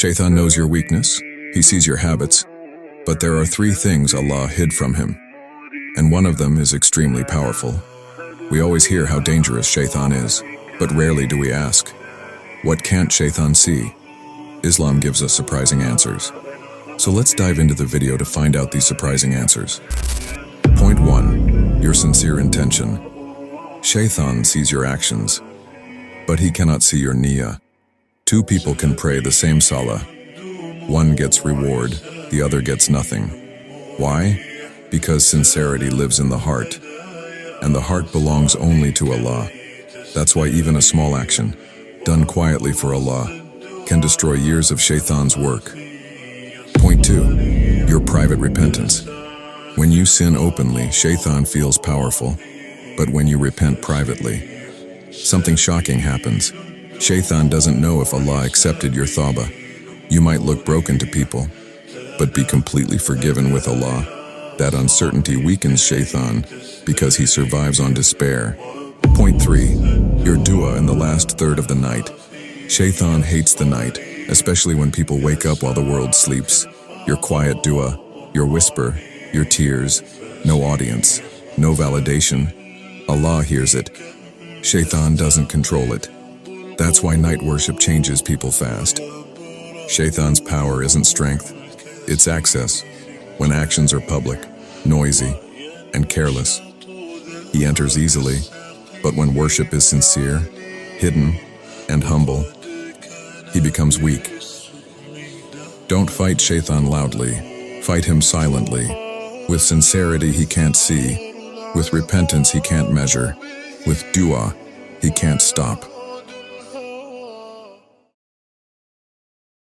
Shaytan knows your weakness, he sees your habits, but there are three things Allah hid from him, and one of them is extremely powerful. We always hear how dangerous Shaytan is, but rarely do we ask, what can't Shaytan see? Islam gives us surprising answers. So let's dive into the video to find out these surprising answers. Point 1. Your sincere intention. Shaytan sees your actions, but he cannot see your niyyah. Two people can pray the same salah. One gets reward, the other gets nothing. Why? Because sincerity lives in the heart, and the heart belongs only to Allah. That's why even a small action, done quietly for Allah, can destroy years of Shaytan's work. Point 2. Your private repentance. When you sin openly, Shaytan feels powerful, but when you repent privately, something shocking happens. Shaytan doesn't know if Allah accepted your tawbah. You might look broken to people, but be completely forgiven with Allah. That uncertainty weakens Shaytan because he survives on despair. Point 3. Your dua in the last third of the night. Shaytan hates the night, especially when people wake up while the world sleeps. Your quiet dua, your whisper, your tears, no audience, no validation. Allah hears it. Shaytan doesn't control it. That's why night worship changes people fast. Shaytan's power isn't strength, it's access. When actions are public, noisy, and careless, he enters easily. But when worship is sincere, hidden, and humble, he becomes weak. Don't fight Shaytan loudly, fight him silently. With sincerity he can't see, with repentance he can't measure, with dua he can't stop.